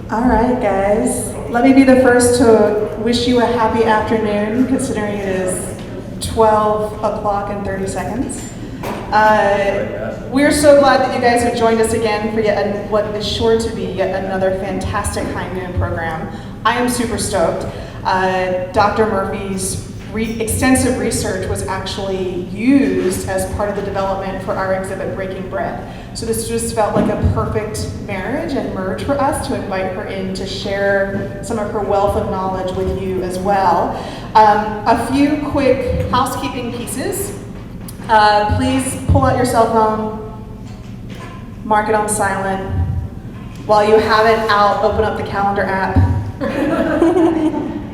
All right, guys. Let me be the first to wish you a happy afternoon, considering it is 12 o'clock and 30 seconds. We're so glad that you guys have joined us again for what is sure to be yet another fantastic high noon program. I am super stoked. Dr. Murphy's extensive research was actually used as part of the development for our exhibit, Breaking Bread. So this just felt like a perfect marriage and merge for us to invite her in to share some of her wealth of knowledge with you as well. A few quick housekeeping pieces. Please pull out your cell phone, mark it on silent. While you have it out, open up the calendar app.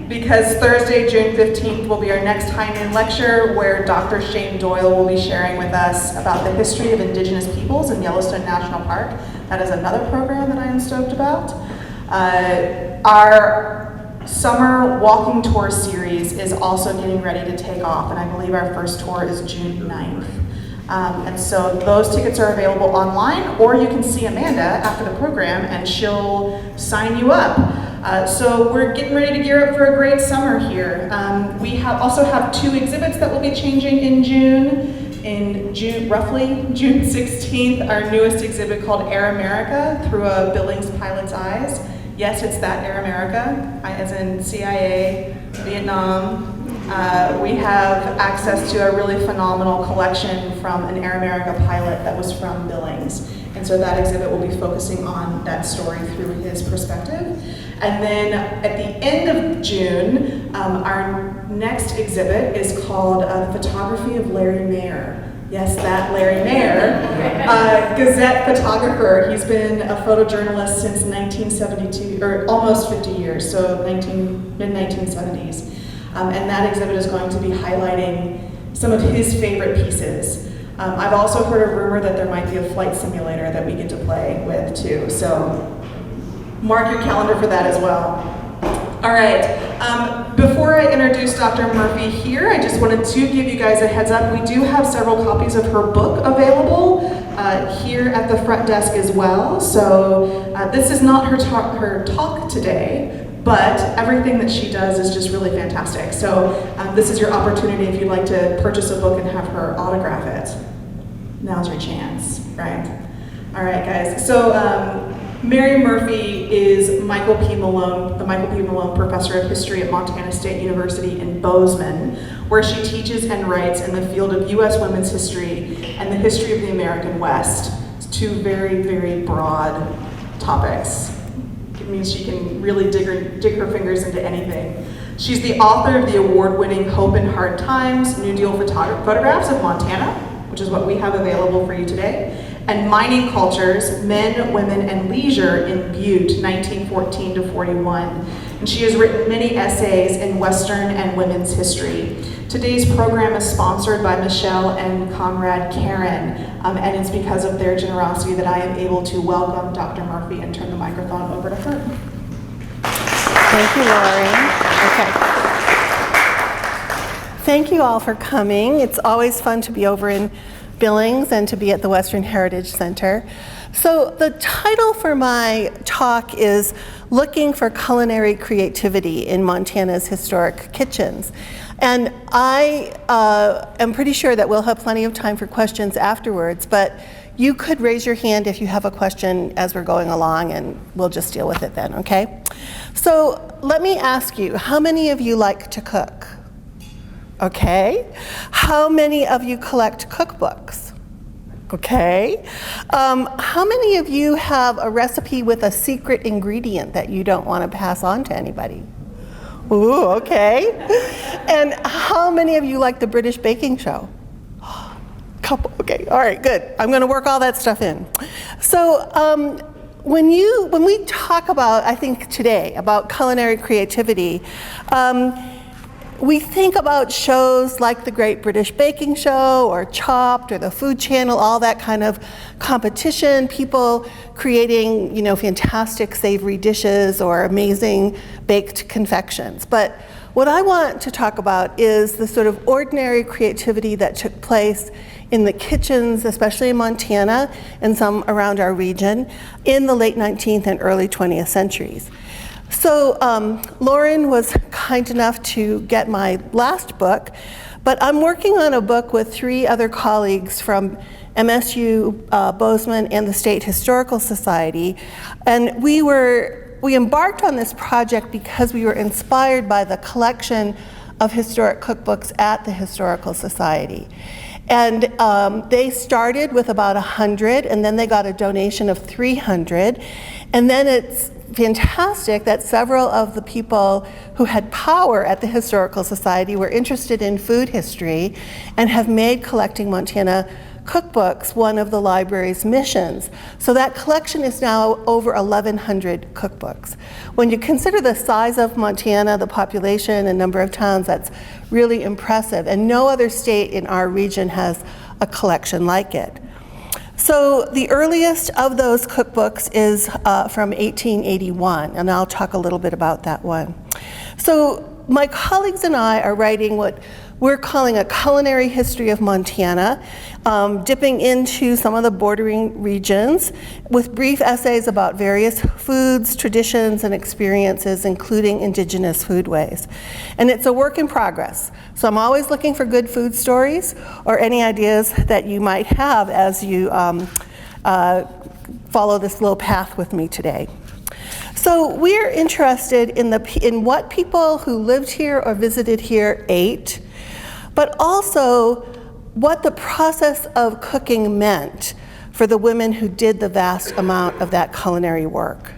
Because Thursday, June 15th will be our next high noon lecture where Dr. Shane Doyle will be sharing with us about the history of Indigenous peoples in Yellowstone National Park. That is another program that I am stoked about. Our summer walking tour series is also getting ready to take off, and I believe our first tour is June 9th. And so those tickets are available online, or you can see Amanda after the program and she'll sign you up. So we're getting ready to gear up for a great summer here. We also have 2 exhibits that will be changing in June. In June, roughly June 16th, our newest exhibit called Air America, Through a Billings Pilot's Eyes. Yes, it's that Air America, as in CIA, Vietnam. We have access to a really phenomenal collection from an Air America pilot that was from Billings. And so that exhibit will be focusing on that story through his perspective. And then at the end of June, our next exhibit is called The Photography of Larry Mayer. Yes, that Larry Mayer, Gazette photographer. He's been a photojournalist since 1972, or almost 50 years, so mid-1970s. And that exhibit is going to be highlighting some of his favorite pieces. I've also heard a rumor that there might be a flight simulator that we get to play with too, so mark your calendar for that as well. All right, before I introduce Dr. Murphy here, I just wanted to give you guys a heads up. We do have several copies of her book available here at the front desk as well. So this is not her talk today, but everything that she does is just really fantastic. So this is your opportunity if you'd like to purchase a book and have her autograph it. Now's your chance, right? All right, guys. So Mary Murphy is the Michael P. Malone Professor of History at Montana State University in Bozeman, where she teaches and writes in the field of U.S. women's history and the history of the American West. It's 2 very, very broad topics. It means she can really dig her fingers into anything. She's the author of the award-winning Hope in Hard Times, New Deal Photographs of Montana, which is what we have available for you today, and Mining Cultures, Men, Women, and Leisure in Butte, 1914 to 41. And she has written many essays in Western and women's history. Today's program is sponsored by Michelle and Conrad Karen, and it's because of their generosity that I am able to welcome Dr. Murphy and turn the microphone over to her. Thank you, Lori. Okay. Thank you all for coming. It's always fun to be over in Billings and to be at the Western Heritage Center. So the title for my talk is Looking for Culinary Creativity in Montana's Historic Kitchens. And I am pretty sure that we'll have plenty of time for questions afterwards, but you could raise your hand if you have a question as we're going along, and we'll just deal with it then, okay? So let me ask you, how many of you like to cook? Okay. How many of you collect cookbooks? Okay. How many of you have a recipe with a secret ingredient that you don't want to pass on to anybody? Ooh, okay. And how many of you like the British baking show? Couple, okay, all right, good. I'm gonna work all that stuff in. So when we talk about, I think today, about culinary creativity, we think about shows like the Great British Baking Show or Chopped or the Food Channel, all that kind of competition, people creating, fantastic savory dishes or amazing baked confections. But what I want to talk about is the sort of ordinary creativity that took place in the kitchens, especially in Montana and some around our region, in the late 19th and early 20th centuries. So Lauren was kind enough to get my last book, but I'm working on a book with 3 other colleagues from MSU, Bozeman, and the State Historical Society. And we embarked on this project because we were inspired by the collection of historic cookbooks at the Historical Society. And they started with about 100, and then they got a donation of 300. And then it's fantastic that several of the people who had power at the Historical Society were interested in food history and have made collecting Montana cookbooks one of the library's missions. So that collection is now over 1,100 cookbooks. When you consider the size of Montana, the population and number of towns, that's really impressive. And no other state in our region has a collection like it. So the earliest of those cookbooks is from 1881, and I'll talk a little bit about that one. So my colleagues and I are writing what we're calling a culinary history of Montana, dipping into some of the bordering regions with brief essays about various foods, traditions, and experiences, including indigenous foodways. And it's a work in progress. So I'm always looking for good food stories or any ideas that you might have as you follow this little path with me today. So we're interested in what people who lived here or visited here ate, but also what the process of cooking meant for the women who did the vast amount of that culinary work.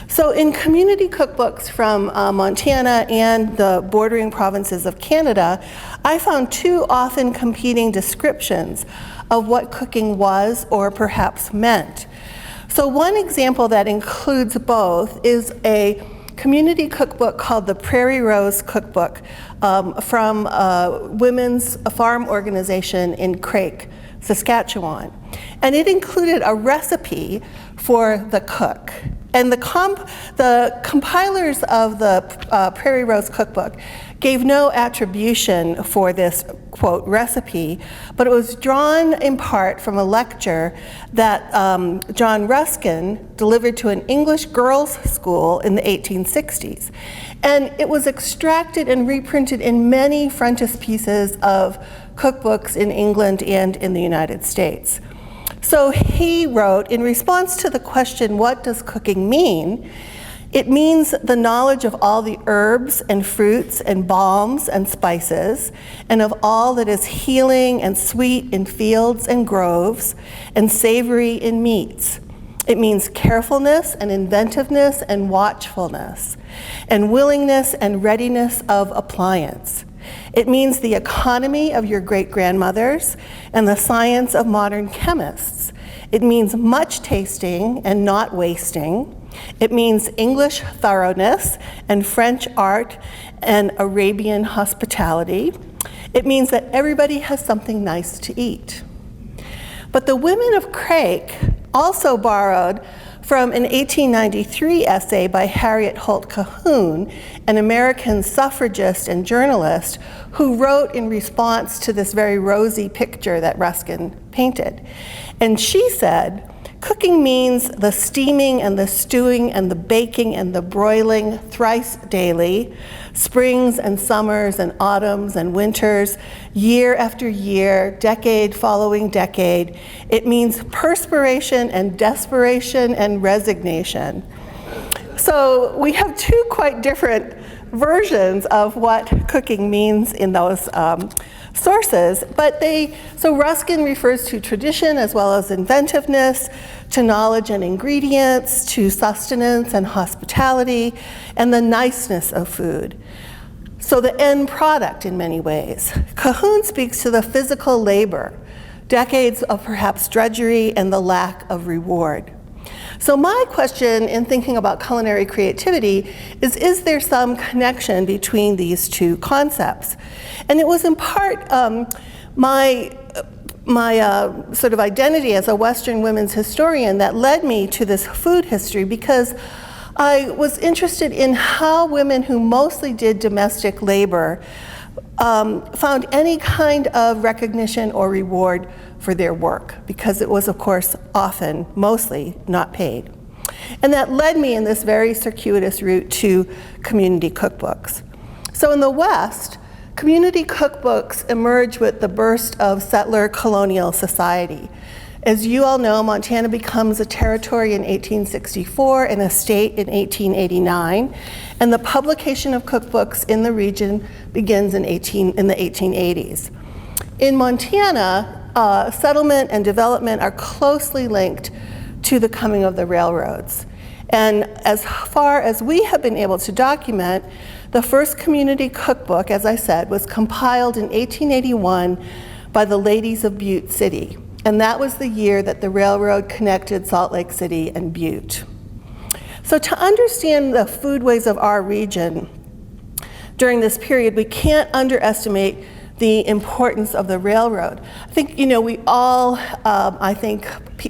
So in community cookbooks from Montana and the bordering provinces of Canada, I found 2 often competing descriptions of what cooking was or perhaps meant. So one example that includes both is a community cookbook called the Prairie Rose Cookbook from a women's farm organization in Craik, Saskatchewan. And it included a recipe for the cook. And the compilers of the Prairie Rose Cookbook gave no attribution for this, quote, recipe, but it was drawn in part from a lecture that John Ruskin delivered to an English girls' school in the 1860s. And it was extracted and reprinted in many frontispieces of cookbooks in England and in the United States. So he wrote, in response to the question, what does cooking mean? It means the knowledge of all the herbs and fruits and balms and spices, and of all that is healing and sweet in fields and groves, and savory in meats. It means carefulness and inventiveness and watchfulness, and willingness and readiness of appliance. It means the economy of your great-grandmothers and the science of modern chemists. It means much tasting and not wasting. It means English thoroughness and French art and Arabian hospitality. It means that everybody has something nice to eat. But the women of Craik also borrowed from an 1893 essay by Harriet Holt Cahoon, an American suffragist and journalist who wrote in response to this very rosy picture that Ruskin painted. And she said, cooking means the steaming and the stewing and the baking and the broiling thrice daily, springs and summers and autumns and winters, year after year, decade following decade. It means perspiration and desperation and resignation. So we have 2 quite different versions of what cooking means in those sources, but so Ruskin refers to tradition as well as inventiveness, to knowledge and ingredients, to sustenance and hospitality, and the niceness of food. So the end product in many ways. Cahoon speaks to the physical labor, decades of perhaps drudgery and the lack of reward. So my question in thinking about culinary creativity is there some connection between these 2 concepts? And it was in part my sort of identity as a Western women's historian that led me to this food history, because I was interested in how women who mostly did domestic labor found any kind of recognition or reward for their work, because it was, of course, often, mostly, not paid. And that led me in this very circuitous route to community cookbooks. So in the West, community cookbooks emerged with the burst of settler colonial society. As you all know, Montana becomes a territory in 1864 and a state in 1889, and the publication of cookbooks in the region begins in the 1880s. In Montana, settlement and development are closely linked to the coming of the railroads. And as far as we have been able to document, the first community cookbook, as I said, was compiled in 1881 by the ladies of Butte City. And that was the year that the railroad connected Salt Lake City and Butte. So to understand the foodways of our region during this period, we can't underestimate the importance of the railroad. I think, we all,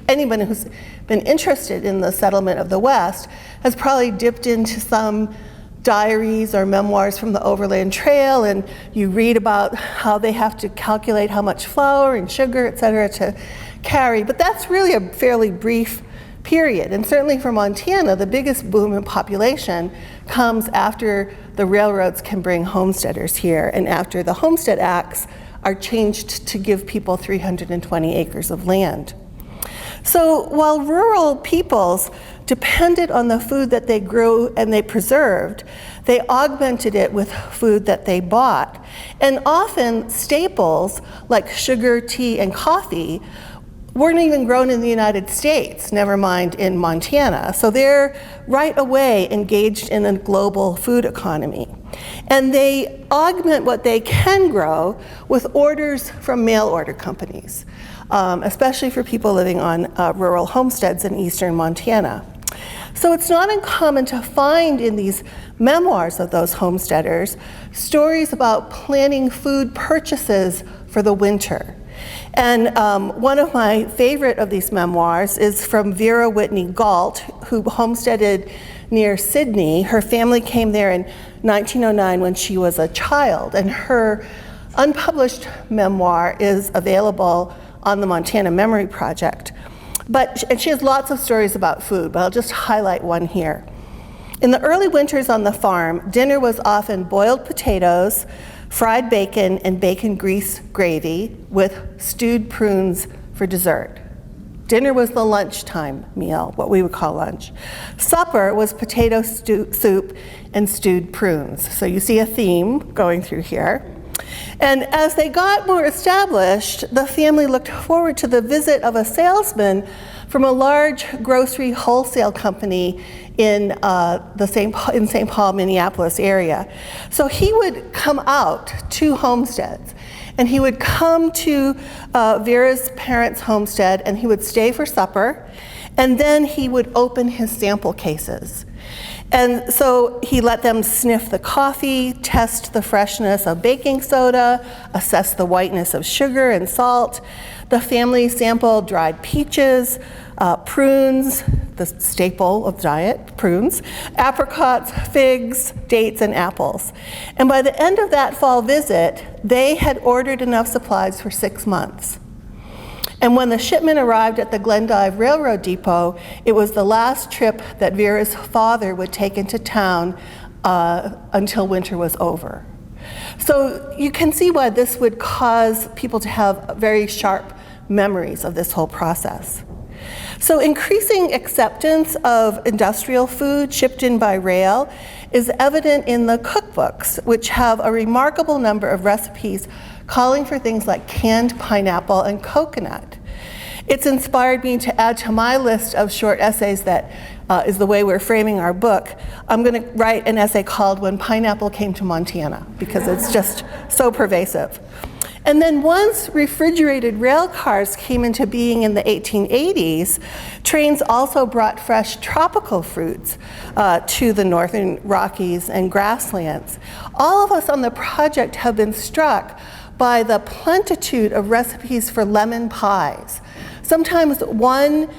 anyone who's been interested in the settlement of the West has probably dipped into some diaries or memoirs from the Overland Trail, and you read about how they have to calculate how much flour and sugar, et cetera, to carry. But that's really a fairly brief period. And certainly for Montana, the biggest boom in population comes after the railroads can bring homesteaders here, and after the Homestead Acts are changed to give people 320 acres of land. So while rural peoples depended on the food that they grew and they preserved, they augmented it with food that they bought. And often staples like sugar, tea, and coffee weren't even grown in the United States, never mind in Montana. So they're right away engaged in a global food economy. And they augment what they can grow with orders from mail order companies, especially for people living on rural homesteads in eastern Montana. So it's not uncommon to find in these memoirs of those homesteaders stories about planning food purchases for the winter. And one of my favorite of these memoirs is from Vera Whitney Galt, who homesteaded near Sydney. Her family came there in 1909 when she was a child, and her unpublished memoir is available on the Montana Memory Project. And she has lots of stories about food, but I'll just highlight one here. In the early winters on the farm, dinner was often boiled potatoes, fried bacon, and bacon grease gravy with stewed prunes for dessert. Dinner was the lunchtime meal, what we would call lunch. Supper was potato soup and stewed prunes. So you see a theme going through here. And as they got more established, the family looked forward to the visit of a salesman from a large grocery wholesale company in St. Paul, Minneapolis area. So he would come out to homesteads, and he would come to Vera's parents' homestead, and he would stay for supper, and then he would open his sample cases. And so he let them sniff the coffee, test the freshness of baking soda, assess the whiteness of sugar and salt. The family sampled dried peaches, prunes, the staple of diet, prunes, apricots, figs, dates, and apples. And by the end of that fall visit, they had ordered enough supplies for 6 months. And when the shipment arrived at the Glendive Railroad Depot, it was the last trip that Vera's father would take into town until winter was over. So you can see why this would cause people to have very sharp memories of this whole process. So increasing acceptance of industrial food shipped in by rail is evident in the cookbooks, which have a remarkable number of recipes calling for things like canned pineapple and coconut. It's inspired me to add to my list of short essays that is the way we're framing our book. I'm going to write an essay called When Pineapple Came to Montana, because it's just so pervasive. And then once refrigerated rail cars came into being in the 1880s, trains also brought fresh tropical fruits to the northern Rockies and grasslands. All of us on the project have been struck by the plenitude of recipes for lemon pies. Sometimes one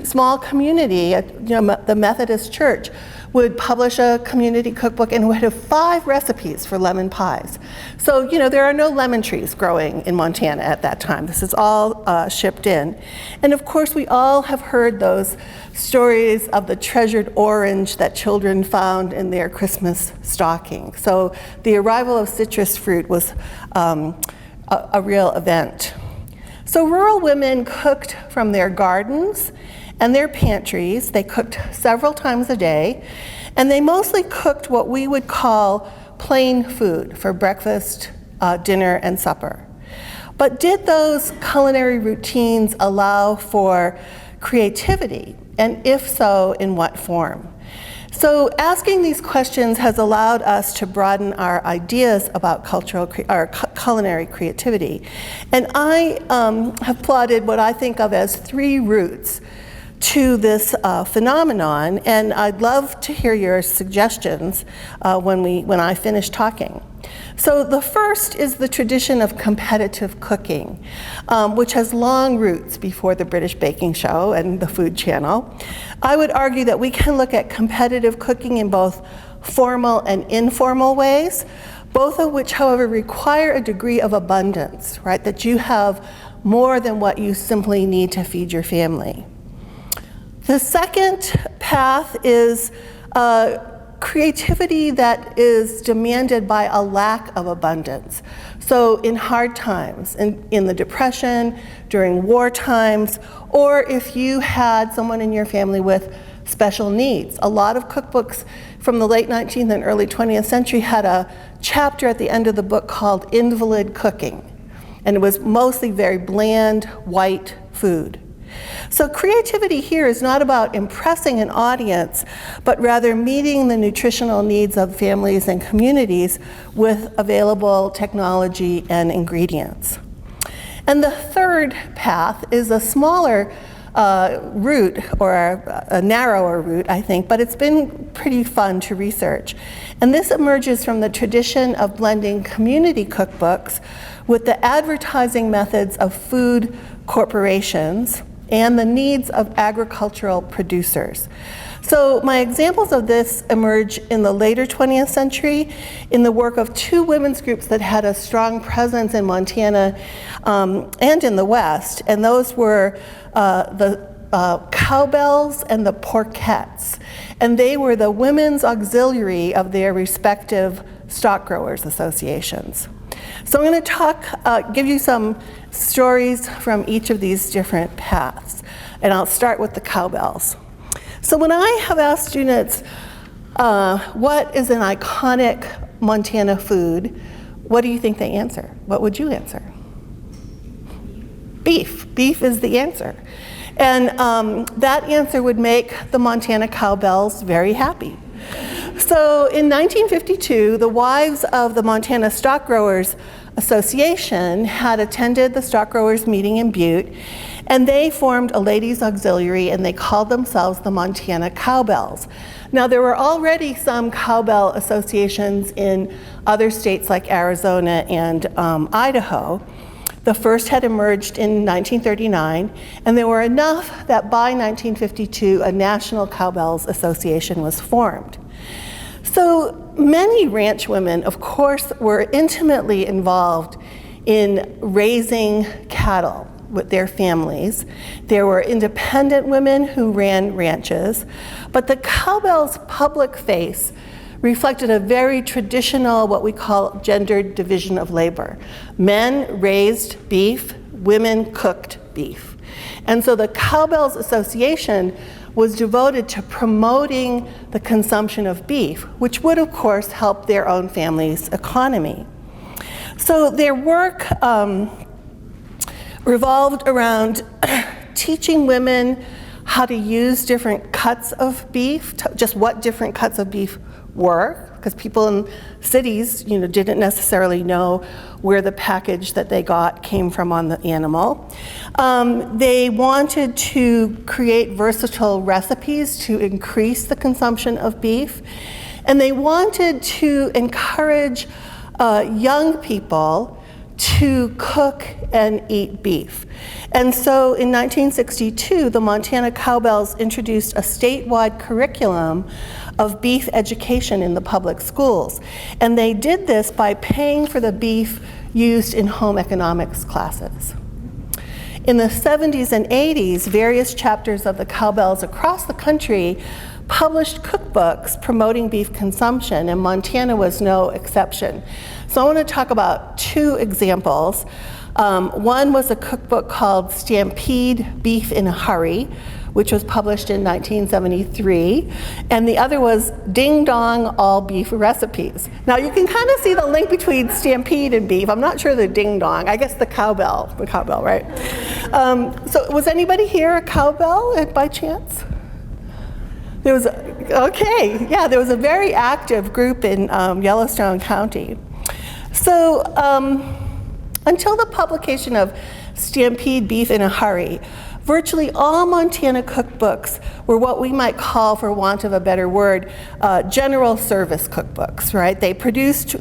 small community, the Methodist Church, would publish a community cookbook and would have 5 recipes for lemon pies. So, there are no lemon trees growing in Montana at that time. This is all shipped in. And of course, we all have heard those stories of the treasured orange that children found in their Christmas stocking. So the arrival of citrus fruit was a real event. So rural women cooked from their gardens and their pantries. They cooked several times a day, and they mostly cooked what we would call plain food for breakfast, dinner, and supper. But did those culinary routines allow for creativity? And if so, in what form? So asking these questions has allowed us to broaden our ideas about culinary creativity. And I have plotted what I think of as 3 roots to this phenomenon, and I'd love to hear your suggestions when I finish talking. So the first is the tradition of competitive cooking, which has long roots before the British Baking Show and the Food Channel. I would argue that we can look at competitive cooking in both formal and informal ways, both of which, however, require a degree of abundance, right? That you have more than what you simply need to feed your family. The second path is creativity that is demanded by a lack of abundance. So in hard times, in the Depression, during war times, or if you had someone in your family with special needs. A lot of cookbooks from the late 19th and early 20th century had a chapter at the end of the book called Invalid Cooking, and it was mostly very bland, white food. So creativity here is not about impressing an audience, but rather meeting the nutritional needs of families and communities with available technology and ingredients. And the third path is a smaller route, or a narrower route, I think, but it's been pretty fun to research. And this emerges from the tradition of blending community cookbooks with the advertising methods of food corporations and the needs of agricultural producers. So my examples of this emerge in the later 20th century in the work of 2 women's groups that had a strong presence in Montana and in the West, and those were the Cowbells and the Porkettes. And they were the women's auxiliary of their respective stock growers associations. So I'm going to give you some stories from each of these different paths. And I'll start with the Cowbells. So when I have asked students, what is an iconic Montana food, what do you think they answer? What would you answer? Beef. Beef is the answer. And that answer would make the Montana Cowbells very happy. So in 1952, the wives of the Montana Stock Growers Association had attended the stock growers meeting in Butte, and they formed a ladies' auxiliary, and they called themselves the Montana Cowbells. Now, there were already some cowbell associations in other states like Arizona and Idaho. The first had emerged in 1939, and there were enough that by 1952, a National Cowbells Association was formed. So many ranch women, of course, were intimately involved in raising cattle with their families. There were independent women who ran ranches, but the cowbell's public face reflected a very traditional, what we call gendered division of labor. Men raised beef, women cooked beef. And so the Cowbells Association was devoted to promoting the consumption of beef, which would, of course, help their own family's economy. So their work revolved around teaching women how to use different cuts of beef, just what different cuts of beef were, because people in cities, didn't necessarily know where the package that they got came from on the animal. They wanted to create versatile recipes to increase the consumption of beef, and they wanted to encourage young people to cook and eat beef. And so in 1962, the Montana Cowbells introduced a statewide curriculum of beef education in the public schools. And they did this by paying for the beef used in home economics classes. In the 70s and 80s, various chapters of the Cowbells across the country published cookbooks promoting beef consumption, and Montana was no exception. So I want to talk about two examples. One was a cookbook called Stampede Beef in a Hurry, which was published in 1973, and the other was Ding Dong All Beef Recipes. Now you can kind of see the link between Stampede and beef. I'm not sure the Ding Dong, I guess the cowbell, right? So was anybody here a cowbell by chance? There was, there was a very active group in Yellowstone County. So until the publication of Stampede Beef in a Hurry, virtually all Montana cookbooks were what we might call, for want of a better word, general service cookbooks, right? They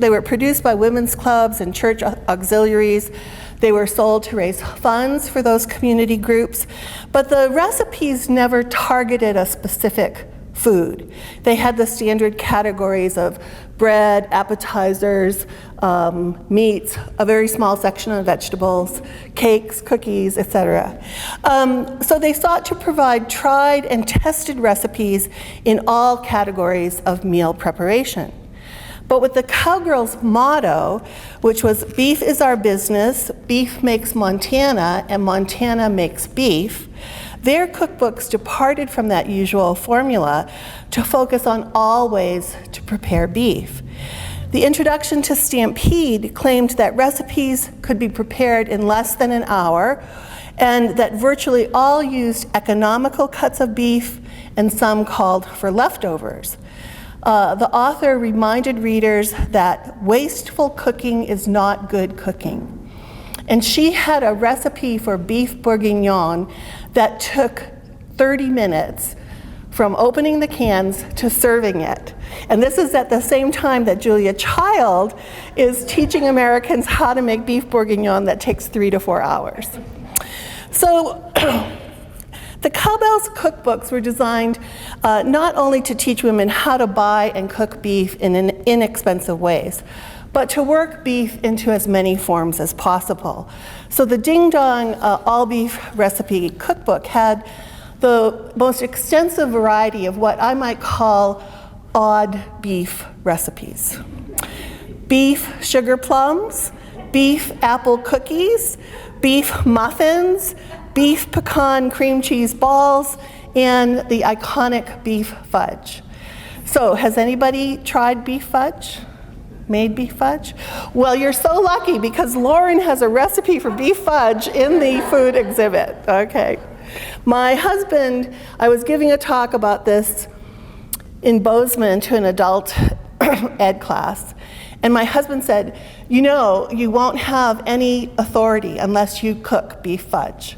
were produced by women's clubs and church auxiliaries. They were sold to raise funds for those community groups, but the recipes never targeted a specific food. They had the standard categories of bread, appetizers, meats, a very small section of vegetables, cakes, cookies, etc. So they sought to provide tried and tested recipes in all categories of meal preparation. But with the Cowgirls' motto, which was "Beef is our business, beef makes Montana, and Montana makes beef," their cookbooks departed from that usual formula to focus on all ways to prepare beef. The introduction to Stampede claimed that recipes could be prepared in less than an hour, and that virtually all used economical cuts of beef, and some called for leftovers. The author reminded readers that wasteful cooking is not good cooking. And she had a recipe for beef bourguignon that took 30 minutes from opening the cans to serving it. And this is at the same time that Julia Child is teaching Americans how to make beef bourguignon that takes 3 to 4 hours. So the Cowbells cookbooks were designed not only to teach women how to buy and cook beef in inexpensive ways, but to work beef into as many forms as possible. So the Ding Dong All Beef Recipe Cookbook had the most extensive variety of what I might call odd beef recipes. Beef sugar plums, beef apple cookies, beef muffins, beef pecan cream cheese balls, and the iconic beef fudge. So has anybody tried beef fudge? Made beef fudge? Well, you're so lucky because Lauren has a recipe for beef fudge in the food exhibit. Okay. My husband, I was giving a talk about this in Bozeman to an adult ed class, and my husband said, "You know, you won't have any authority unless you cook beef fudge."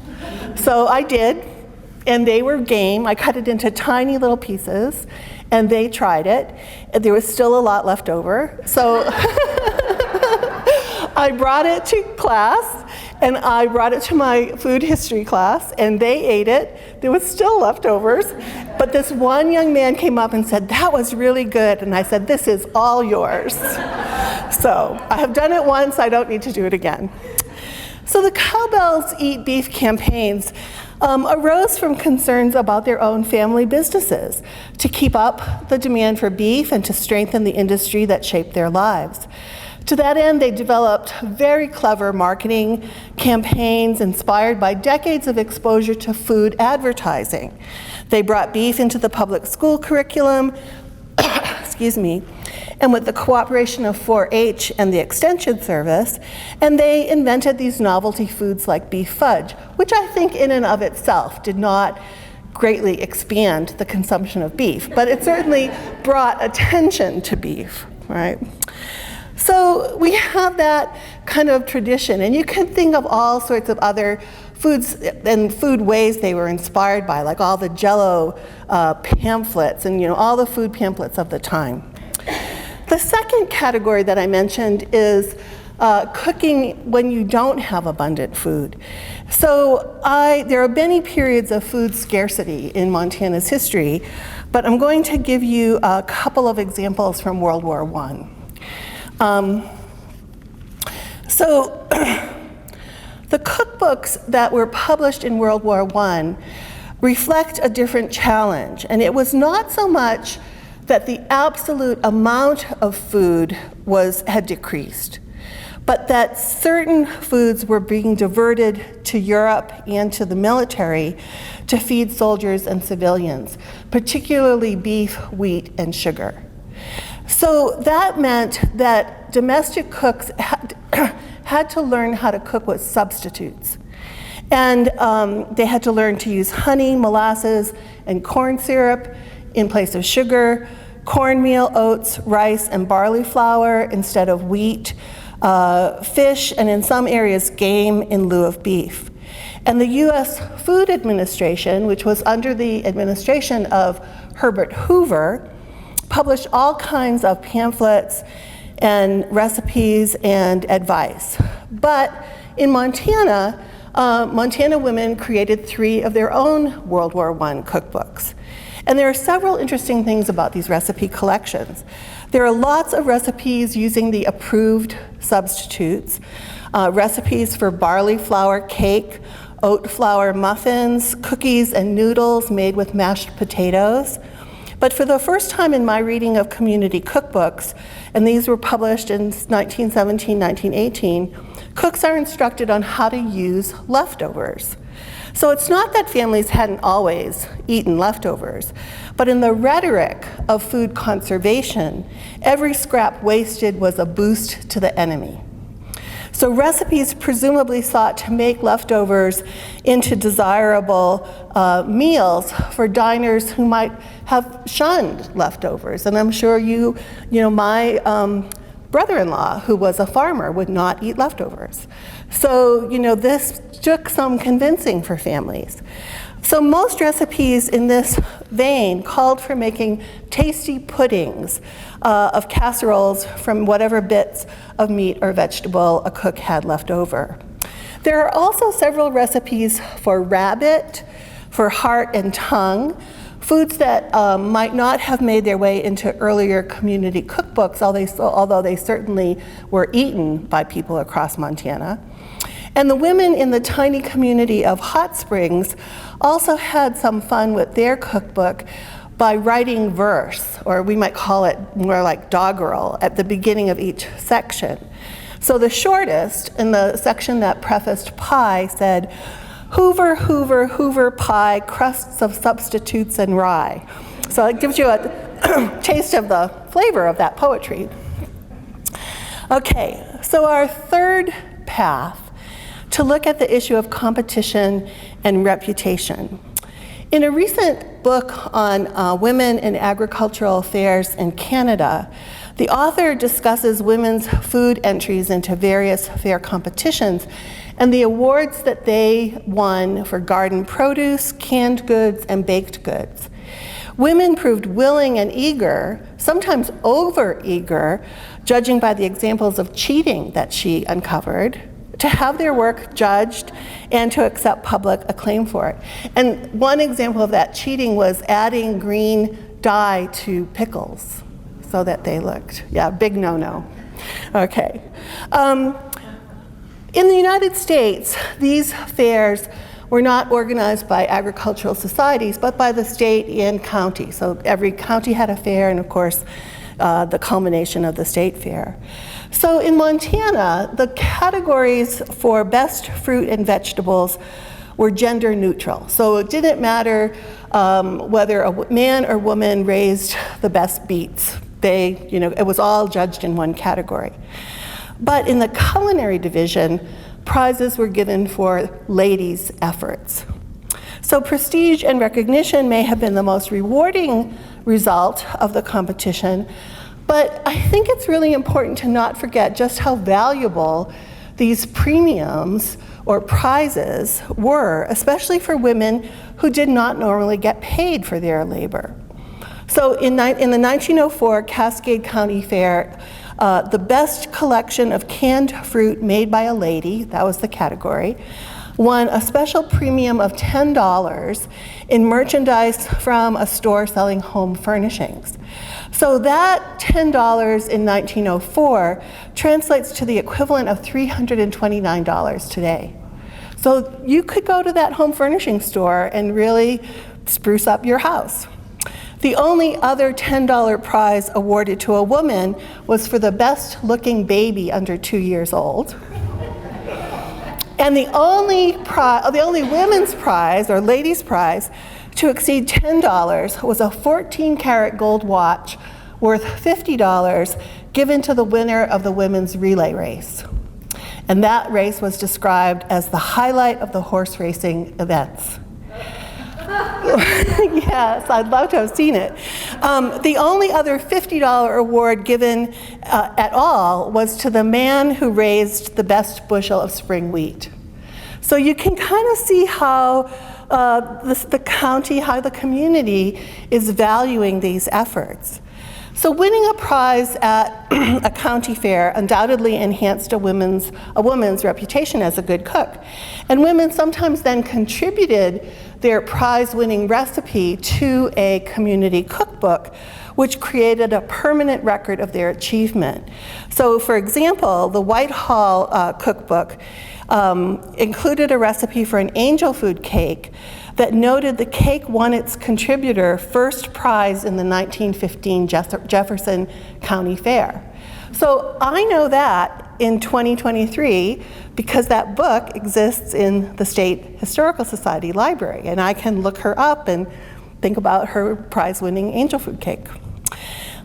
So I did, and they were game. I cut it into tiny little pieces, and they tried it. There was still a lot left over. So I brought it to class, and I brought it to my food history class, and they ate it. There was still leftovers, but this one young man came up and said, "That was really good." And I said, "This is all yours." So I have done it once, I don't need to do it again. So the Cowbells Eat Beef campaigns arose from concerns about their own family businesses to keep up the demand for beef and to strengthen the industry that shaped their lives. To that end, they developed very clever marketing campaigns inspired by decades of exposure to food advertising. They brought beef into the public school curriculum, excuse me, and with the cooperation of 4-H and the Extension Service, and they invented these novelty foods like beef fudge, which I think in and of itself did not greatly expand the consumption of beef, but it certainly brought attention to beef, right? So we have that kind of tradition, and you can think of all sorts of other foods and food ways they were inspired by, like all the Jell-O pamphlets and all the food pamphlets of the time. The second category that I mentioned is cooking when you don't have abundant food. So there are many periods of food scarcity in Montana's history, but I'm going to give you a couple of examples from World War I. So the cookbooks that were published in World War I reflect a different challenge, and it was not so much that the absolute amount of food had decreased, but that certain foods were being diverted to Europe and to the military to feed soldiers and civilians, particularly beef, wheat, and sugar. So that meant that domestic cooks had to learn how to cook with substitutes. And they had to learn to use honey, molasses, and corn syrup in place of sugar, cornmeal, oats, rice, and barley flour instead of wheat, fish, and in some areas, game in lieu of beef. And the U.S. Food Administration, which was under the administration of Herbert Hoover, published all kinds of pamphlets and recipes and advice. But in Montana, Montana women created 3 of their own World War I cookbooks. And there are several interesting things about these recipe collections. There are lots of recipes using the approved substitutes, recipes for barley flour cake, oat flour muffins, cookies and noodles made with mashed potatoes. But for the first time in my reading of community cookbooks, and these were published in 1917, 1918, cooks are instructed on how to use leftovers. So it's not that families hadn't always eaten leftovers, but in the rhetoric of food conservation, every scrap wasted was a boost to the enemy. So recipes presumably sought to make leftovers into desirable meals for diners who might have shunned leftovers. And I'm sure my brother-in-law, who was a farmer, would not eat leftovers. So, this took some convincing for families. So most recipes in this vein called for making tasty puddings of casseroles from whatever bits of meat or vegetable a cook had left over. There are also several recipes for rabbit, for heart and tongue, foods that might not have made their way into earlier community cookbooks, although they certainly were eaten by people across Montana. And the women in the tiny community of Hot Springs also had some fun with their cookbook by writing verse, or we might call it more like doggerel, at the beginning of each section. So the shortest, in the section that prefaced pie, said, "Hoover, Hoover, Hoover pie, crusts of substitutes and rye." So it gives you a taste of the flavor of that poetry. Okay, so our third path to look at the issue of competition and reputation. In a recent book on women in agricultural affairs in Canada, the author discusses women's food entries into various fair competitions and the awards that they won for garden produce, canned goods, and baked goods. Women proved willing and eager, sometimes over-eager, judging by the examples of cheating that she uncovered, to have their work judged and to accept public acclaim for it. And one example of that cheating was adding green dye to pickles so that they looked, big no-no. Okay. In the United States, these fairs were not organized by agricultural societies, but by the state and county. So every county had a fair, and of course, the culmination of the state fair. So in Montana, the categories for best fruit and vegetables were gender neutral. So it didn't matter whether a man or woman raised the best beets. It was all judged in one category. But in the culinary division, prizes were given for ladies' efforts. So prestige and recognition may have been the most rewarding result of the competition, but I think it's really important to not forget just how valuable these premiums or prizes were, especially for women who did not normally get paid for their labor. So in the 1904 Cascade County Fair, the best collection of canned fruit made by a lady, that was the category, won a special premium of $10 in merchandise from a store selling home furnishings. So that $10 in 1904 translates to the equivalent of $329 today. So you could go to that home furnishing store and really spruce up your house. The only other $10 prize awarded to a woman was for the best looking baby under 2 years old. And the only women's prize, or ladies' prize, to exceed $10 was a 14-karat gold watch worth $50 given to the winner of the women's relay race. And that race was described as the highlight of the horse racing events. Yes, I'd love to have seen it. The only other $50 award given at all was to the man who raised the best bushel of spring wheat. So you can kind of see how the county, how the community is valuing these efforts. So winning a prize at a county fair undoubtedly enhanced a woman's reputation as a good cook. And women sometimes then contributed their prize-winning recipe to a community cookbook, which created a permanent record of their achievement. So for example, the Whitehall cookbook included a recipe for an angel food cake that noted the cake won its contributor first prize in the 1915 Jefferson County Fair. So I know that in 2023 because that book exists in the State Historical Society library, and I can look her up and think about her prize-winning angel food cake.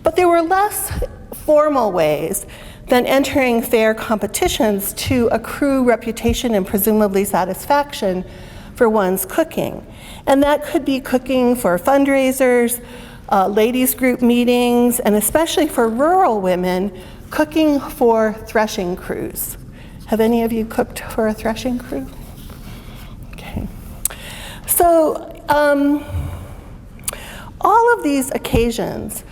But there were less formal ways than entering fair competitions to accrue reputation and presumably satisfaction for one's cooking. And that could be cooking for fundraisers, ladies group meetings, and especially for rural women, cooking for threshing crews. Have any of you cooked for a threshing crew? Okay. So all of these occasions,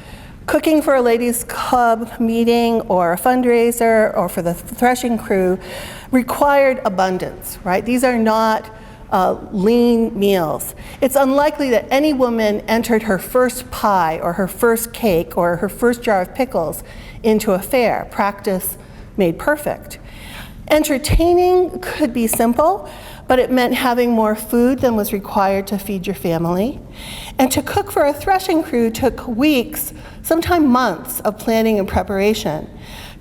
cooking for a ladies' club meeting or a fundraiser or for the threshing crew, required abundance, right? These are not lean meals. It's unlikely that any woman entered her first pie or her first cake or her first jar of pickles into a fair. Practice made perfect. Entertaining could be simple, but it meant having more food than was required to feed your family. And to cook for a threshing crew took weeks, sometimes months of planning and preparation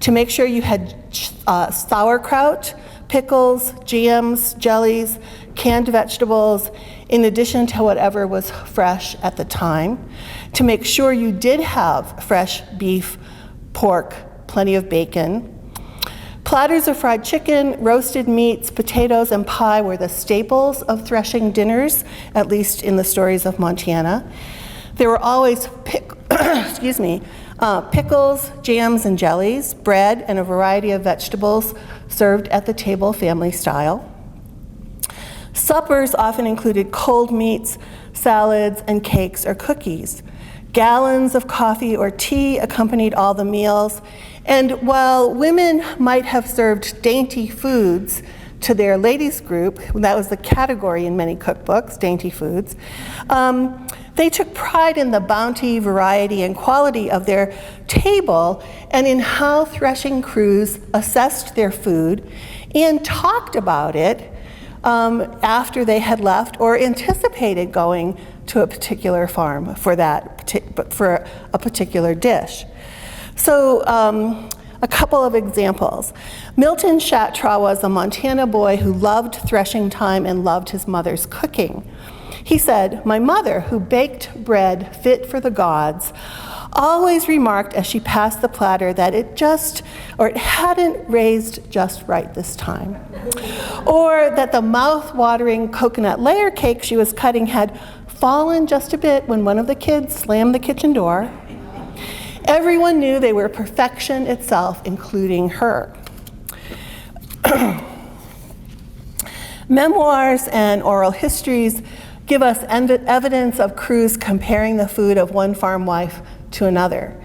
to make sure you had sauerkraut, pickles, jams, jellies, canned vegetables, in addition to whatever was fresh at the time, to make sure you did have fresh beef, pork, plenty of bacon. Platters of fried chicken, roasted meats, potatoes, and pie were the staples of threshing dinners, at least in the stories of Montana. There were always pickles, jams, and jellies, bread, and a variety of vegetables served at the table family style. Suppers often included cold meats, salads, and cakes or cookies. Gallons of coffee or tea accompanied all the meals. And while women might have served dainty foods to their ladies group, that was the category in many cookbooks, dainty foods, they took pride in the bounty, variety, and quality of their table and in how threshing crews assessed their food and talked about it after they had left or anticipated going to a particular farm for a particular dish. So a couple of examples. Milton Shatraw was a Montana boy who loved threshing time and loved his mother's cooking. He said, "My mother, who baked bread fit for the gods, always remarked as she passed the platter that it hadn't raised just right this time. Or that the mouth-watering coconut layer cake she was cutting had fallen just a bit when one of the kids slammed the kitchen door. Everyone knew they were perfection itself, including her." Memoirs and oral histories give us evidence of crews comparing the food of one farm wife to another.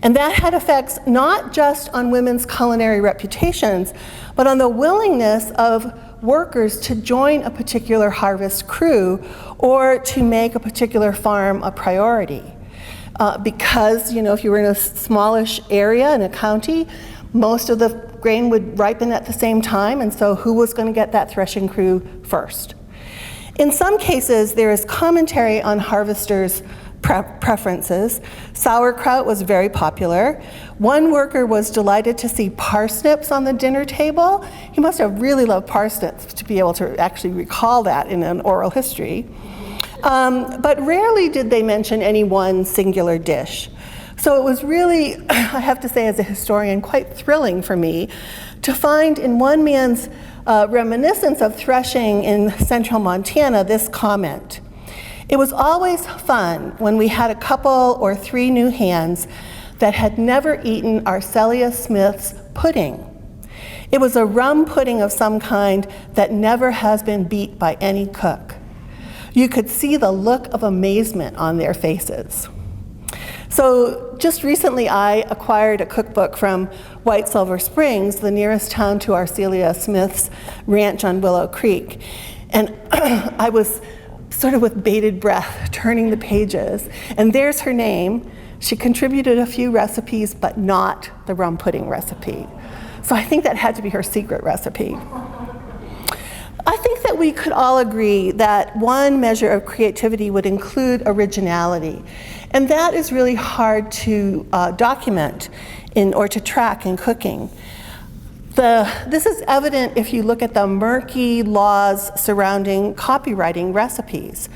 And that had effects not just on women's culinary reputations, but on the willingness of workers to join a particular harvest crew or to make a particular farm a priority. Because, if you were in a smallish area in a county, most of the grain would ripen at the same time, and so who was going to get that threshing crew first? In some cases, there is commentary on harvesters' preferences. Sauerkraut was very popular. One worker was delighted to see parsnips on the dinner table. He must have really loved parsnips to be able to actually recall that in an oral history. But rarely did they mention any one singular dish. So it was really, I have to say as a historian, quite thrilling for me to find in one man's reminiscence of threshing in central Montana this comment. It was always fun when we had a couple or three new hands that had never eaten Arcelia Smith's pudding. It was a rum pudding of some kind that never has been beat by any cook. You could see the look of amazement on their faces. So just recently I acquired a cookbook from White Silver Springs, the nearest town to Arcelia Smith's ranch on Willow Creek. And I was sort of with bated breath turning the pages, and there's her name. She contributed a few recipes, but not the rum pudding recipe. So I think that had to be her secret recipe. I think that we could all agree that one measure of creativity would include originality, and that is really hard to document or to track in cooking. This is evident if you look at the murky laws surrounding copywriting recipes.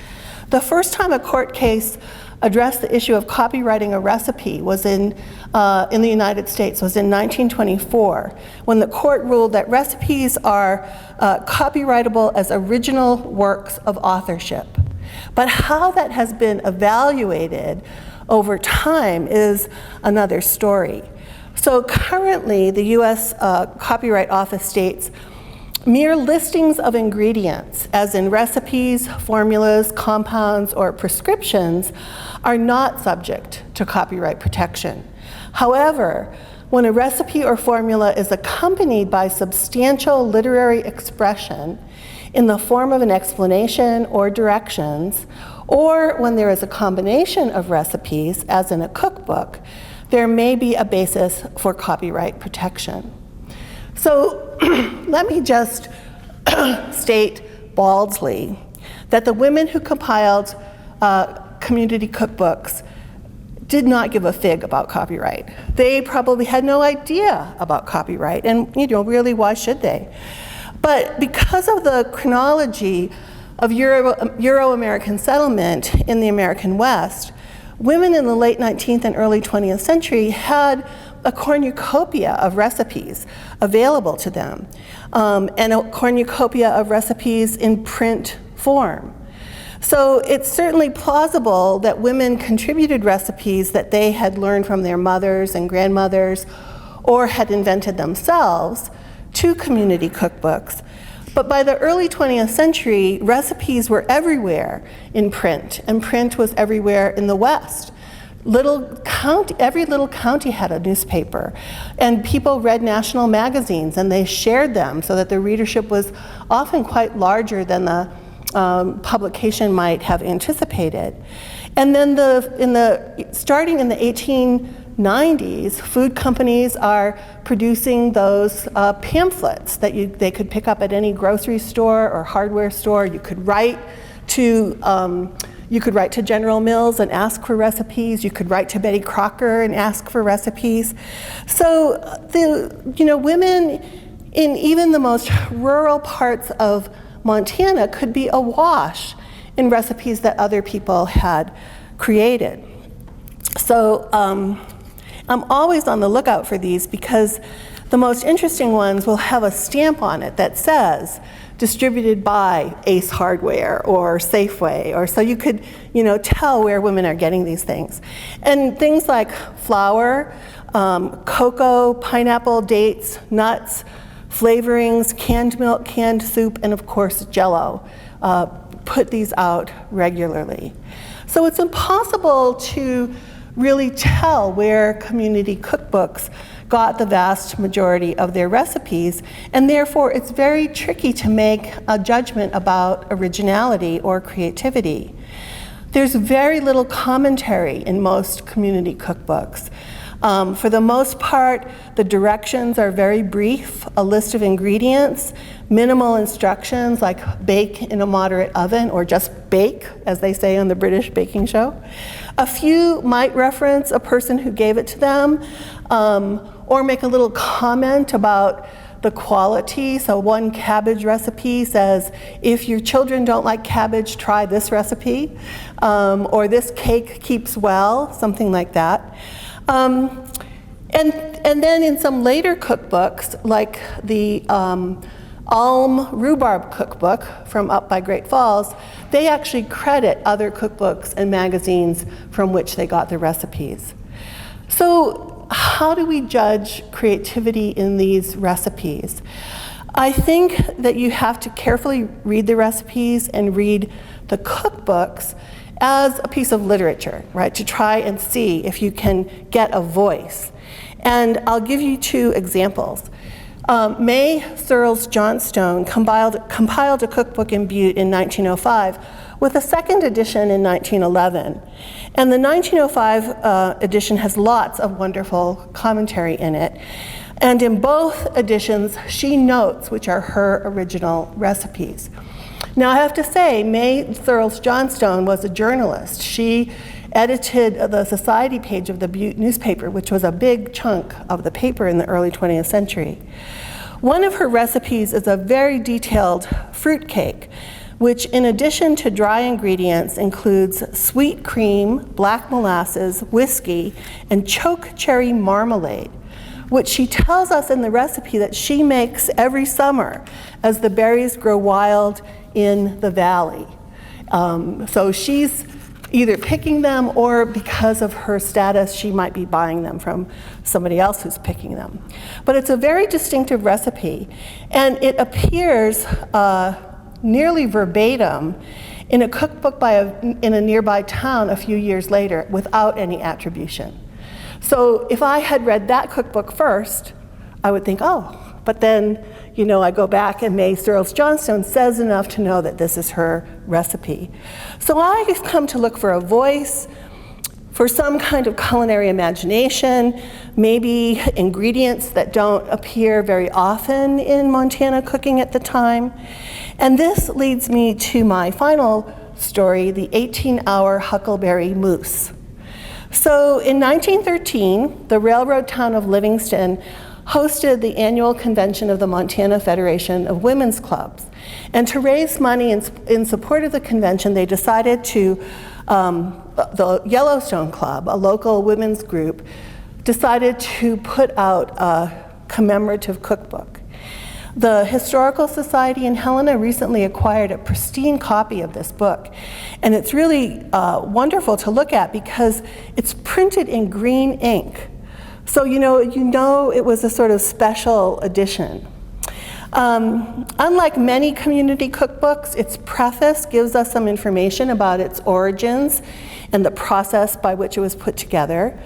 The first time a court case addressed the issue of copywriting a recipe was in the United States, was in 1924, when the court ruled that recipes are copyrightable as original works of authorship. But how that has been evaluated over time is another story. So currently, the US Copyright Office states, mere listings of ingredients, as in recipes, formulas, compounds, or prescriptions, are not subject to copyright protection. However, when a recipe or formula is accompanied by substantial literary expression in the form of an explanation or directions, or when there is a combination of recipes, as in a cookbook, there may be a basis for copyright protection. So let me just state baldly that the women who compiled community cookbooks did not give a fig about copyright. They probably had no idea about copyright, and really, why should they? But because of the chronology of Euro-American settlement in the American West, women in the late 19th and early 20th century had a cornucopia of recipes available to them, and a cornucopia of recipes in print form. So it's certainly plausible that women contributed recipes that they had learned from their mothers and grandmothers or had invented themselves to community cookbooks. But by the early 20th century, recipes were everywhere in print, and print was everywhere in the West. Every little county had a newspaper, and people read national magazines, and they shared them so that the readership was often quite larger than the publication might have anticipated. And then starting in the 1890s, food companies are producing those pamphlets that they could pick up at any grocery store or hardware store. You could write to General Mills and ask for recipes. You could write to Betty Crocker and ask for recipes. So women in even the most rural parts of Montana could be awash in recipes that other people had created. So I'm always on the lookout for these because the most interesting ones will have a stamp on it that says distributed by Ace Hardware or Safeway, or so you could tell where women are getting these things. And things like flour, cocoa, pineapple, dates, nuts, flavorings, canned milk, canned soup, and of course Jell-O put these out regularly. So it's impossible to really tell where community cookbooks got the vast majority of their recipes, and therefore it's very tricky to make a judgment about originality or creativity. There's very little commentary in most community cookbooks. For the most part, the directions are very brief, a list of ingredients, minimal instructions like bake in a moderate oven or just bake, as they say on the British baking show. A few might reference a person who gave it to them, or make a little comment about the quality. So one cabbage recipe says, if your children don't like cabbage, try this recipe, or this cake keeps well, something like that. And then in some later cookbooks, like the Alm Rhubarb cookbook from Up by Great Falls, they actually credit other cookbooks and magazines from which they got the recipes. So how do we judge creativity in these recipes? I think that you have to carefully read the recipes and read the cookbooks as a piece of literature, right, to try and see if you can get a voice. And I'll give you two examples. May Searles Johnstone compiled a cookbook in Butte in 1905 with a second edition in 1911. And the 1905 edition has lots of wonderful commentary in it. And in both editions, she notes which are her original recipes. Now, I have to say, May Searles Johnstone was a journalist. She edited the society page of the Butte newspaper, which was a big chunk of the paper in the early 20th century. One of her recipes is a very detailed fruit cake, which in addition to dry ingredients includes sweet cream, black molasses, whiskey, and choke cherry marmalade, which she tells us in the recipe that she makes every summer as the berries grow wild in the valley. So she's either picking them, or because of her status, she might be buying them from somebody else who's picking them. But it's a very distinctive recipe, and it appears nearly verbatim in a cookbook in a nearby town a few years later without any attribution. So if I had read that cookbook first, I would think, oh, but then, I go back and May Searles Johnstone says enough to know that this is her recipe. So I've come to look for a voice, for some kind of culinary imagination, maybe ingredients that don't appear very often in Montana cooking at the time. And this leads me to my final story, the 18-hour huckleberry mousse. So in 1913, the railroad town of Livingston hosted the annual convention of the Montana Federation of Women's Clubs. And to raise money in support of the convention, they decided to, the Yellowstone Club, a local women's group, decided to put out a commemorative cookbook. The Historical Society in Helena recently acquired a pristine copy of this book, and it's really wonderful to look at because it's printed in green ink. So you know it was a sort of special edition. Unlike many community cookbooks, its preface gives us some information about its origins and the process by which it was put together.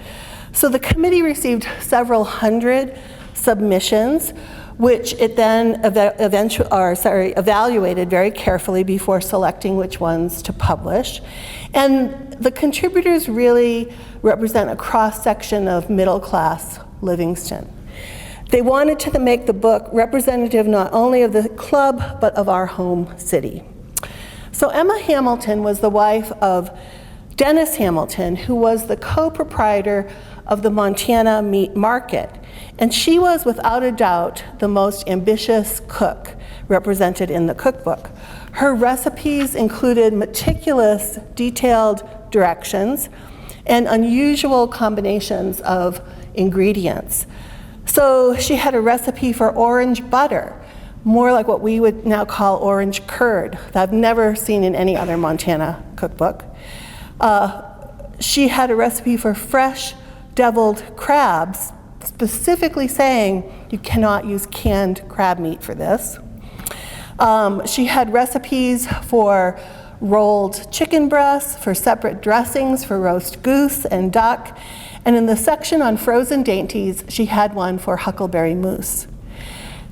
So the committee received several hundred submissions, which it then evaluated very carefully before selecting which ones to publish. And the contributors really represent a cross-section of middle-class Livingston. They wanted to make the book representative not only of the club, but of our home city. So Emma Hamilton was the wife of Dennis Hamilton, who was the co-proprietor of the Montana Meat Market. And she was, without a doubt, the most ambitious cook represented in the cookbook. Her recipes included meticulous, detailed directions and unusual combinations of ingredients. So she had a recipe for orange butter, more like what we would now call orange curd, that I've never seen in any other Montana cookbook. She had a recipe for fresh deviled crabs, specifically saying you cannot use canned crab meat for this. She had recipes for rolled chicken breasts, for separate dressings for roast goose and duck, and in the section on frozen dainties, she had one for huckleberry mousse.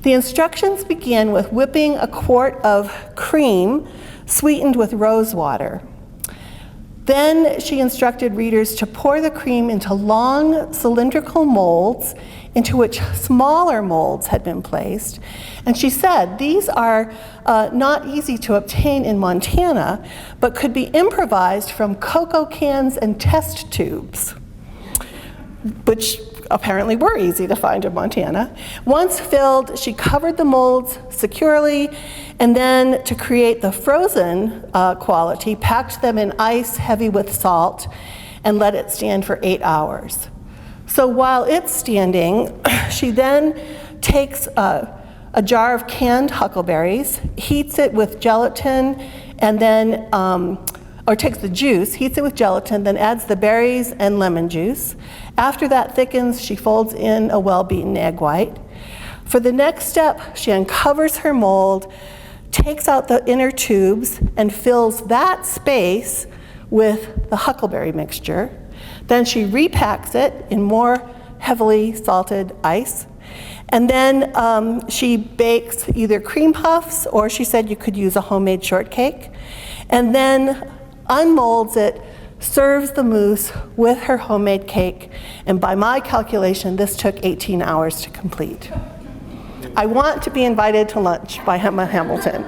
The instructions began with whipping a quart of cream sweetened with rose water. Then she instructed readers to pour the cream into long cylindrical molds into which smaller molds had been placed. And she said these are not easy to obtain in Montana, but could be improvised from cocoa cans and test tubes, which apparently were easy to find in Montana. Once filled, she covered the molds securely, and then to create the frozen quality, packed them in ice heavy with salt and let it stand for 8 hours. So while it's standing, she then takes a jar of canned huckleberries, heats it with gelatin, and then, or takes the juice, heats it with gelatin, then adds the berries and lemon juice. After that thickens, she folds in a well-beaten egg white. For the next step, she uncovers her mold, takes out the inner tubes, and fills that space with the huckleberry mixture. Then she repacks it in more heavily salted ice. And then she bakes either cream puffs, or she said you could use a homemade shortcake, and then unmolds it, serves the mousse with her homemade cake, and by my calculation, this took 18 hours to complete. I want to be invited to lunch by Emma Hamilton.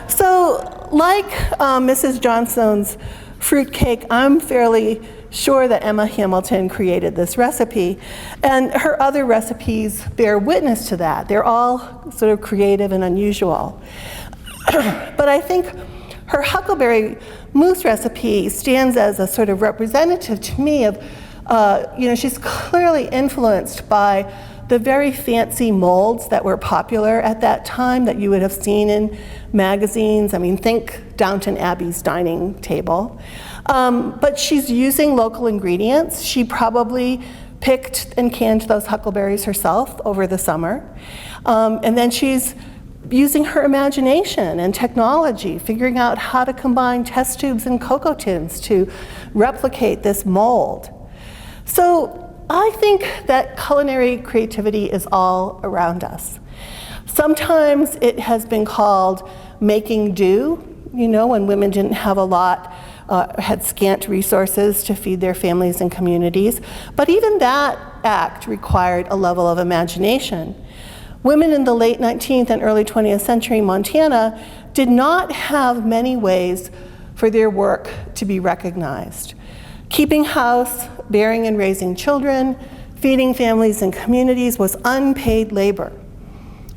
So, like Mrs. Johnstone's fruitcake, I'm fairly sure that Emma Hamilton created this recipe, and her other recipes bear witness to that. They're all sort of creative and unusual. But I think her huckleberry mousse recipe stands as a sort of representative to me of, she's clearly influenced by the very fancy molds that were popular at that time that you would have seen in magazines. I mean, think Downton Abbey's dining table. But she's using local ingredients. She probably picked and canned those huckleberries herself over the summer. And then she's using her imagination and technology, figuring out how to combine test tubes and cocoa tins to replicate this mold. So I think that culinary creativity is all around us. Sometimes it has been called making do, when women didn't have a lot, had scant resources to feed their families and communities. But even that act required a level of imagination. Women in the late 19th and early 20th century Montana did not have many ways for their work to be recognized. Keeping house, bearing and raising children, feeding families and communities was unpaid labor.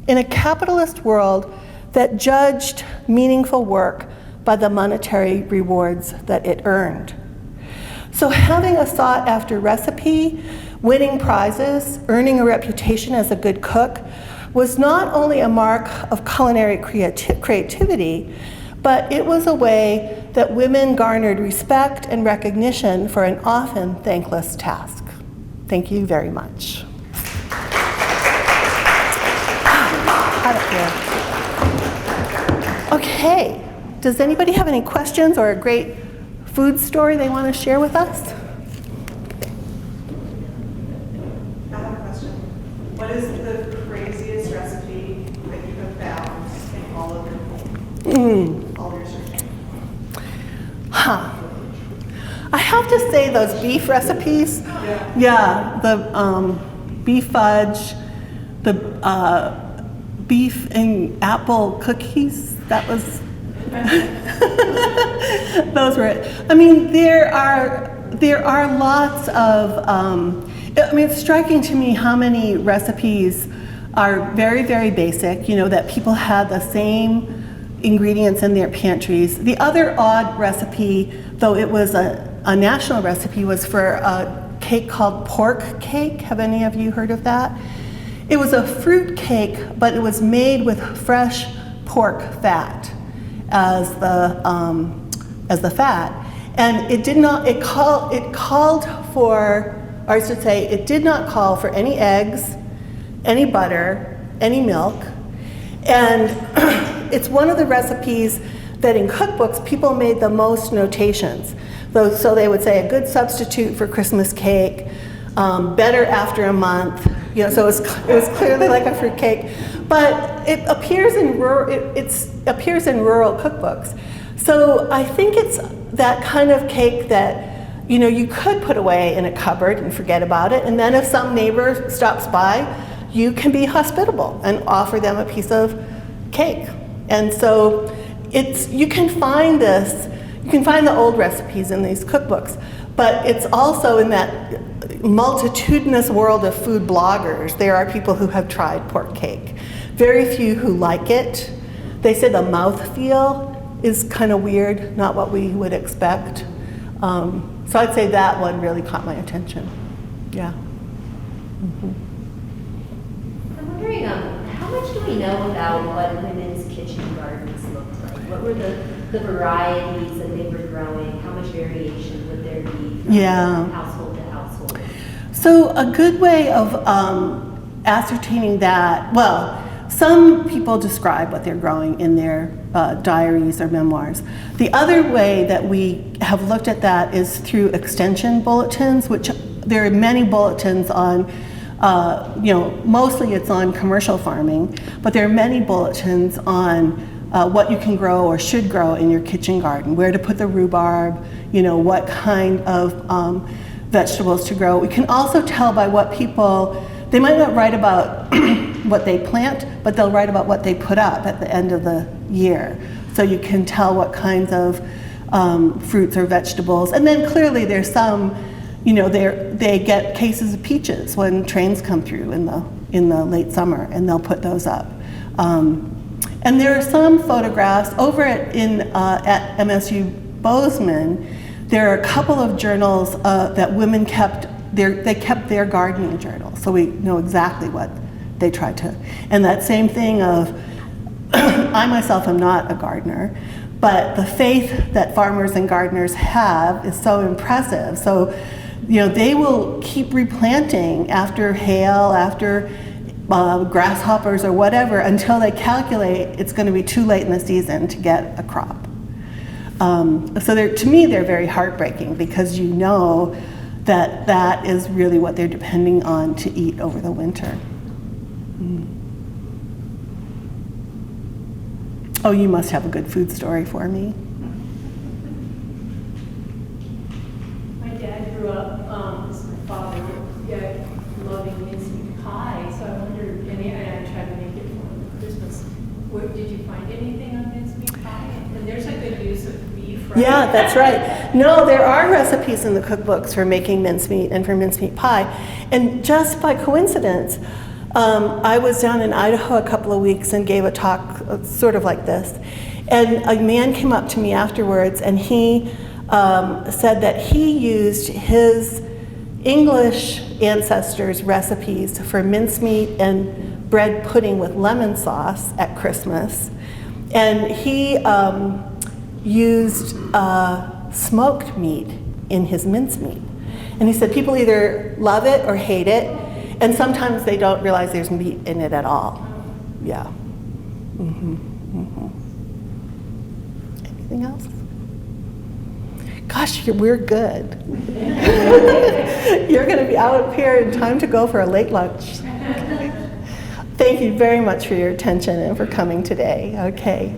In a capitalist world that judged meaningful work by the monetary rewards that it earned. So having a sought-after recipe, winning prizes, earning a reputation as a good cook, was not only a mark of culinary creativity, but it was a way that women garnered respect and recognition for an often thankless task. Thank you very much. Okay, does anybody have any questions or a great food story they want to share with us? I have a question. What is the craziest recipe that you have found in all of your all your searching? I have to say those beef recipes, the beef fudge, the beef and apple cookies, that was, those were it. I mean, there are lots of, it's striking to me how many recipes are very, very basic, that people had the same ingredients in their pantries. The other odd recipe, though it was a national recipe, was for a cake called pork cake. Have any of you heard of that? It was a fruit cake, but it was made with fresh pork fat as the fat, and it did not. It called for, or I should say, it did not call for any eggs, any butter, any milk, and it's one of the recipes that in cookbooks, people made the most notations. So they would say a good substitute for Christmas cake, better after a month. You know, so it was clearly like a fruit cake, but it appears in appears in rural cookbooks. So I think it's that kind of cake that, you know, you could put away in a cupboard and forget about it, and then if some neighbor stops by, you can be hospitable and offer them a piece of cake. And so you can find the old recipes in these cookbooks, but it's also in that multitudinous world of food bloggers. There are people who have tried pork cake. Very few who like it. They say the mouthfeel is kind of weird, not what we would expect. So I'd say that one really caught my attention. Yeah. Mm-hmm. I'm wondering, how much do we know about what women's kitchen gardens looked like? What were the varieties that they were growing? How much variation would there be from household to household? So a good way of ascertaining that, well, some people describe what they're growing in their diaries or memoirs. The other way that we have looked at that is through extension bulletins, which there are many bulletins on, you know, mostly it's on commercial farming, but there are many bulletins on what you can grow or should grow in your kitchen garden, where to put the rhubarb, you know, what kind of vegetables to grow. We can also tell by what people, they might not write about what they plant, but they'll write about what they put up at the end of the year. So you can tell what kinds of fruits or vegetables. And then clearly there's some, you know, they get cases of peaches when trains come through in the late summer, and they'll put those up. And there are some photographs over at MSU Bozeman. There are a couple of journals that women kept. They kept their gardening journal, so we know exactly what they tried to. And that same thing of, I myself am not a gardener, but the faith that farmers and gardeners have is so impressive. So, you know, they will keep replanting after hail, after grasshoppers or whatever, until they calculate it's going to be too late in the season to get a crop. So to me, they're very heartbreaking, because you know that that is really what they're depending on to eat over the winter. Oh, you must have a good food story for me. My dad grew up, as my father, loving mincemeat pie, so I wondered, and I tried to make it for him for Christmas. Did you find anything on mincemeat pie? And there's a good use of beef, right? Yeah, that's right. No, there are recipes in the cookbooks for making mincemeat and for mincemeat pie. And just by coincidence, I was down in Idaho a couple of weeks and gave a talk sort of like this. And a man came up to me afterwards, and he said that he used his English ancestors' recipes for mincemeat and bread pudding with lemon sauce at Christmas. And he used smoked meat in his mincemeat. And he said people either love it or hate it, and sometimes they don't realize there's meat in it at all. Yeah. Mm-hmm. Mm-hmm. Anything else? Gosh, we're good. You're going to be out here in time to go for a late lunch. Thank you very much for your attention and for coming today. Okay.